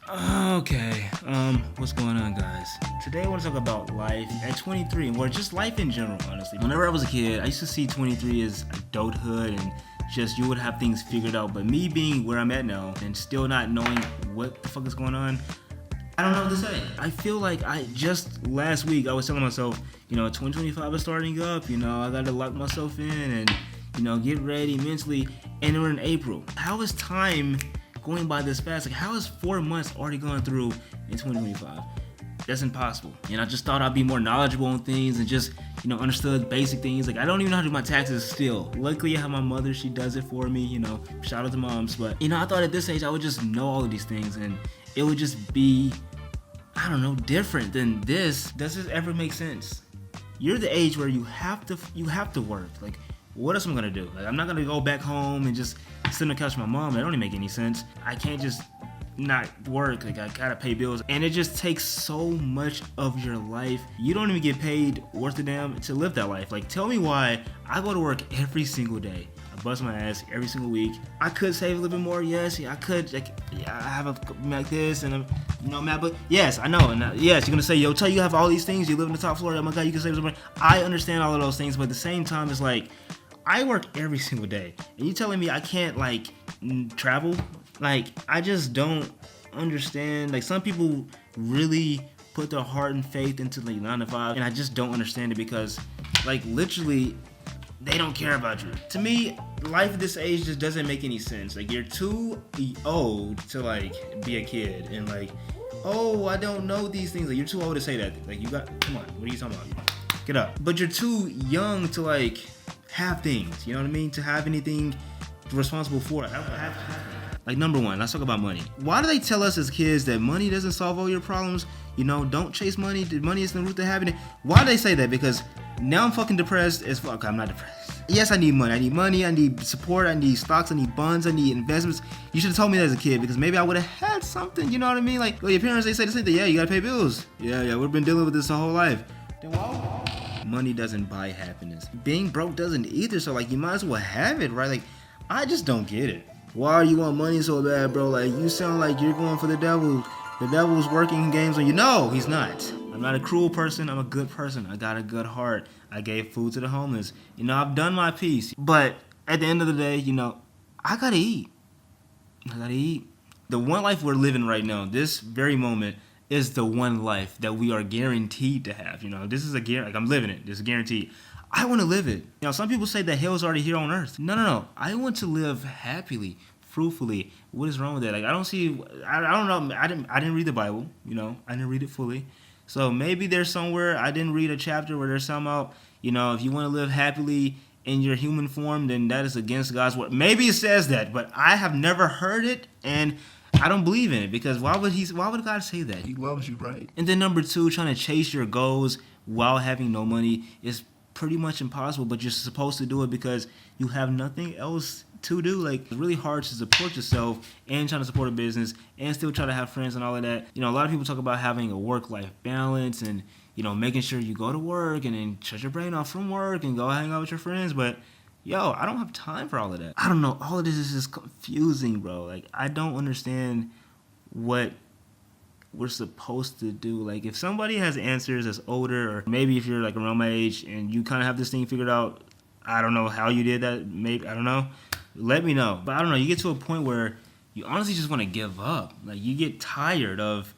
Okay, what's going on, guys? Today I want to talk about life at 23, or just life in general, honestly. Whenever I was a kid, I used to see 23 as adulthood and just you would have things figured out. But me being where I'm at now and still not knowing what the fuck is going on, I don't know what to say. I feel like I just last week I was telling myself, 2025 is starting up, I gotta lock myself in and, get ready mentally. And we're in April. How is time going by this fast? Like, how is 4 months already gone through in 2025? That's impossible. And I just thought I'd be more knowledgeable on things and just, understood basic things. Like, I don't even know how to do my taxes still. Luckily, I have my mother. She does it for me, shout out to moms. But, I thought at this age I would just know all of these things and it would just be, I don't know, different than this. Does this ever make sense? You're the age where you have to work. Like, what else am I gonna do? Like, I'm not gonna go back home and just sit on the couch with my mom. That don't even make any sense. I can't just not work. Like, I gotta pay bills, and it just takes so much of your life. You don't even get paid worth a damn to live that life. Like, tell me why I go to work every single day. I bust my ass every single week. I could save a little bit more, yes. I could, I have a like this, and I'm, mad, but yes, I know. And yes, you're gonna say, yo, tell you have all these things. You live in the top floor. Oh my God, you can save some money. I understand all of those things, but at the same time, it's like, I work every single day, and you telling me I can't travel? Like, I just don't understand. Like, some people really put their heart and faith into 9 to 5, and I just don't understand it because, literally, they don't care about you. To me, life at this age just doesn't make any sense. Like, you're too old to be a kid, and oh, I don't know these things. Like, you're too old to say that. Like, come on, what are you talking about? Get up. But you're too young to have things, you know what I mean? To have anything responsible for it. I don't have Like, number one, let's talk about money. Why do they tell us as kids that money doesn't solve all your problems? Don't chase money. Money is the root to happiness. Why do they say that? Because now I'm fucking depressed as fuck. I'm not depressed. Yes, I need money. I need support. I need stocks. I need bonds. I need investments. You should have told me that as a kid because maybe I would have had something. You know what I mean? Like, your parents, they say the same thing. Yeah, you gotta pay bills. Yeah, we've been dealing with this our whole life. Then why? Money doesn't buy happiness. Being broke doesn't either. So you might as well have it, right? I just don't get it. Why you want money so bad, bro? You sound like you're going for the devil. The devil's working games on you. No, he's not. I'm not a cruel person. I'm a good person. I got a good heart. I gave food to the homeless. I've done my piece. But at the end of the day, I gotta eat. The one life we're living right now, this very moment, is the one life that we are guaranteed to have. This is a guarantee. I'm living it. This is guaranteed. I want to live it. Some people say that hell's already here on earth. No. I want to live happily, fruitfully. What is wrong with that? I don't see. I don't know. I didn't read the Bible. I didn't read it fully. So maybe there's somewhere I didn't read a chapter where there's something about. If you want to live happily in your human form, then that is against God's word. Maybe it says that, but I have never heard it, and I don't believe in it because why would God say that? He loves you, right? And then number two, trying to chase your goals while having no money is pretty much impossible, but you're supposed to do it because you have nothing else to do. It's really hard to support yourself and trying to support a business and still try to have friends and all of that. A lot of people talk about having a work-life balance and, making sure you go to work and then shut your brain off from work and go hang out with your friends, but I don't have time for all of that. I don't know. All of this is just confusing, bro. I don't understand what we're supposed to do. If somebody has answers that's older, or maybe if you're around my age and you kind of have this thing figured out, I don't know how you did that. Maybe, I don't know. Let me know. But I don't know. You get to a point where you honestly just want to give up. You get tired of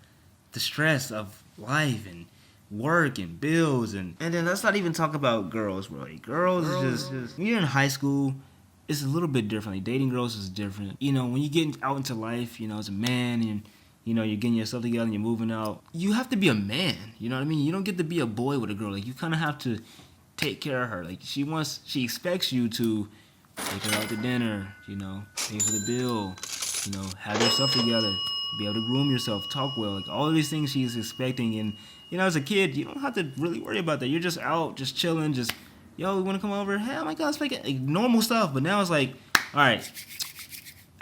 the stress of life and work and bills and then let's not even talk about girls, bro. Girls is just when you're in high school, it's a little bit different. Dating girls is different. When you get out into life, as a man and you're getting yourself together and you're moving out, you have to be a man. You know what I mean? You don't get to be a boy with a girl. You kind of have to take care of her. She expects you to take her out to dinner, pay for the bill, have yourself together, be able to groom yourself, talk well, all of these things she's expecting. And as a kid, you don't have to really worry about that. You're just out, just chilling, just, yo, we want to come over? Hey, oh my God, it's normal stuff. But now it's all right,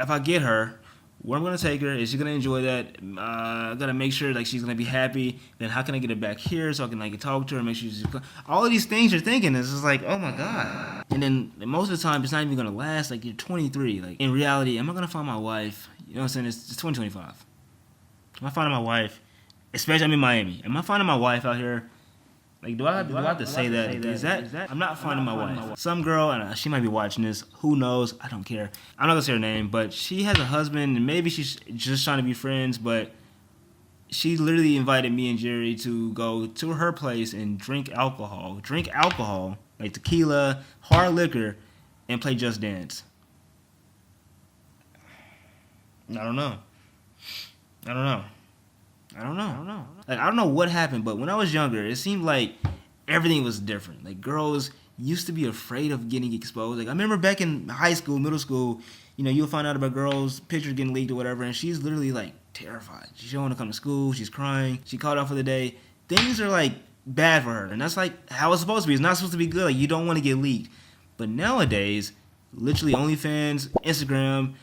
if I get her, where I'm going to take her, is she going to enjoy that? I got to make sure she's going to be happy. Then how can I get her back here so I can talk to her, make sure she's... All of these things you're thinking is just oh my God. And then most of the time, it's not even going to last. You're 23. In reality, am I going to find my wife? You know what I'm saying? It's 2025. Am I finding my wife? Especially I'm in Miami. Am I finding my wife out here? Like, do I have to say that? Is that? I'm not finding my wife. Some girl, and she might be watching this. Who knows? I don't care. I'm not gonna say her name, but she has a husband, and maybe she's just trying to be friends. But she literally invited me and Jerry to go to her place and drink alcohol, like tequila, hard liquor, and play Just Dance. I don't know. Like, I don't know what happened, but when I was younger, it seemed like everything was different. Like, girls used to be afraid of getting exposed. Like, I remember back in high school, middle school, you'll find out about girls' pictures getting leaked or whatever, and she's literally, like, terrified. She don't want to come to school. She's crying. She called out for the day. Things are, like, bad for her, and that's, like, how it's supposed to be. It's not supposed to be good. Like, you don't want to get leaked. But nowadays, literally OnlyFans, Instagram,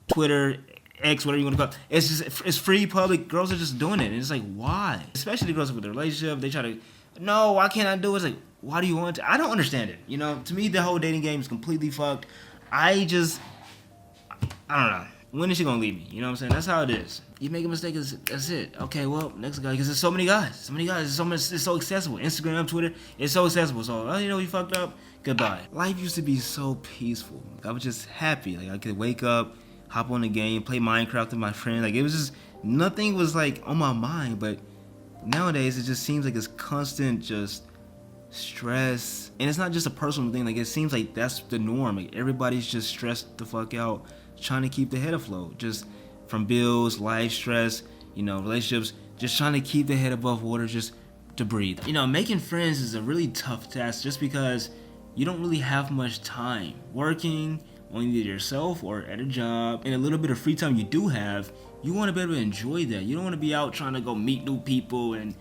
Twitter, X, whatever you want to call it. It's free, public. Girls are just doing it. And it's like, why? Especially the girls with their relationship. They try to, no, why can't I do it? It's like, why do you want to? I don't understand it. To me, the whole dating game is completely fucked. I don't know. When is she going to leave me? You know what I'm saying? That's how it is. You make a mistake, that's it. Okay, well, next guy. Because there's so many guys. It's so accessible. Instagram, Twitter, it's so accessible. So, you fucked up. Goodbye. Life used to be so peaceful. I was just happy. Like, I could wake up, hop on the game, play Minecraft with my friend. Like, it was just, nothing was like on my mind. But nowadays, it just seems like it's constant just stress. And it's not just a personal thing. Like, it seems like that's the norm. Like, everybody's just stressed the fuck out, trying to keep the head afloat. Just from bills, life stress, relationships, just trying to keep the head above water, just to breathe. Making friends is a really tough task just because you don't really have much time. Working on either yourself or at a job, and a little bit of free time you do have, you want to be able to enjoy that. You don't want to be out trying to go meet new people and,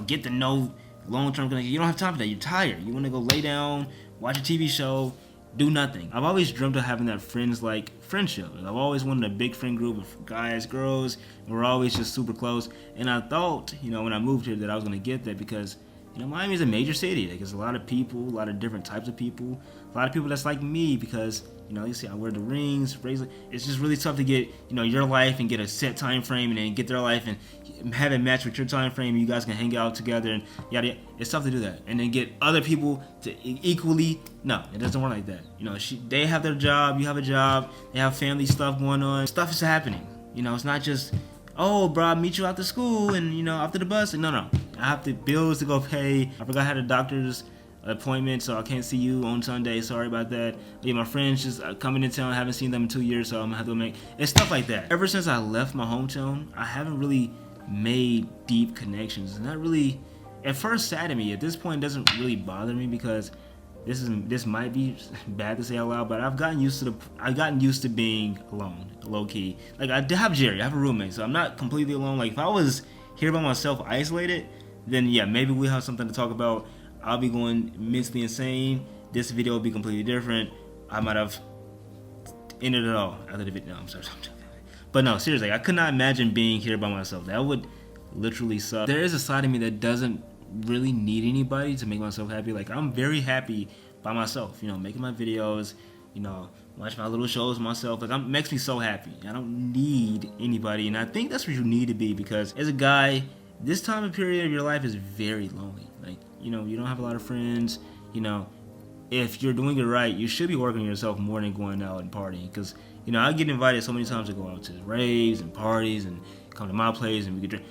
get to know long-term connections. You don't have time for that. You're tired. You want to go lay down, watch a TV show, do nothing. I've always dreamt of having that friends-like friendship. I've always wanted a big friend group of guys, girls, and we're always just super close. And I thought, when I moved here, that I was going to get that because, Miami is a major city. Like, there's a lot of people, a lot of different types of people, a lot of people that's like me because, you see I wear the rings, bracelet. It's just really tough to get, your life and get a set time frame and then get their life and have it match with your time frame. And you guys can hang out together and yada yada. It's tough to do that. And then get other people to equally, no, it doesn't work like that. They have their job, you have a job, they have family stuff going on. Stuff is happening. It's not just, oh, bro, I'll meet you after school and, after the bus. No. I have the bills to go pay. I forgot I had a doctor's appointment, so I can't see you on Sunday. Sorry about that. Yeah, my friends just coming in town. I haven't seen them in 2 years, so I'm gonna have to make it's stuff like that. Ever since I left my hometown, I haven't really made deep connections. And that really, at first, saddened me. At this point, it doesn't really bother me because this might be bad to say out loud, but I've gotten used to being alone, low key. Like, I have Jerry, I have a roommate, so I'm not completely alone. Like, if I was here by myself, isolated, then yeah, maybe we have something to talk about. I'll be going mentally insane. This video will be completely different. I might have ended it all after the video. No, I'm sorry. But no, seriously, I could not imagine being here by myself. That would literally suck. There is a side of me that doesn't really need anybody to make myself happy. Like, I'm very happy by myself, making my videos, watching my little shows myself. Like, it makes me so happy. I don't need anybody, and I think that's where you need to be because as a guy, this time of period of your life is very lonely. Like, you don't have a lot of friends. If you're doing it right, you should be working on yourself more than going out and partying. Because, I get invited so many times to go out to raves and parties and come to my place and we could drink.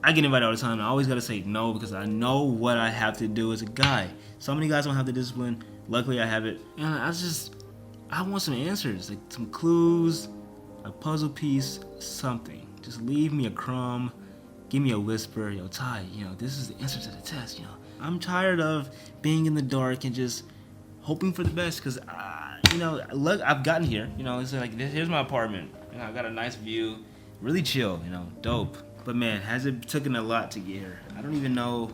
I get invited all the time. And I always got to say no because I know what I have to do as a guy. So many guys don't have the discipline. Luckily, I have it. And I want some answers, like some clues, a puzzle piece, something. Just leave me a crumb. Give me a whisper, Ty, this is the answer to the test, I'm tired of being in the dark and just hoping for the best because, look, I've gotten here, it's like, here's my apartment, I got a nice view, really chill, dope. But man, has it taken a lot to get here? I don't know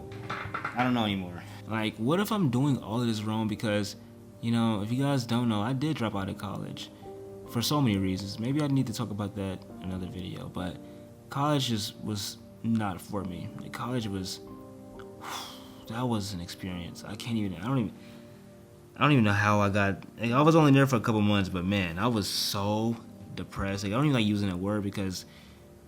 anymore. Like, what if I'm doing all of this wrong because, if you guys don't know, I did drop out of college for so many reasons. Maybe I need to talk about that in another video, but college just was not for me. Like, college was that was an experience. I don't even know how I got. Like, I was only there for a couple months, but man, I was so depressed. Like, I don't even like using that word because,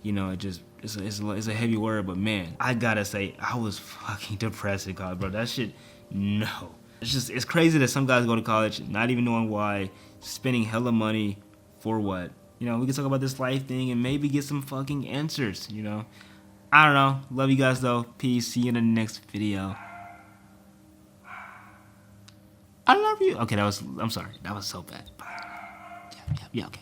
it just it's a heavy word, but man, I gotta say, I was fucking depressed in college, bro. That shit, no. It's crazy that some guys go to college not even knowing why, spending hella money for what. You know, we can talk about this life thing and maybe get some fucking answers, you know. I don't know. Love you guys though. Peace. See you in the next video. I love you. Okay, I'm sorry. That was so bad. Yeah, okay.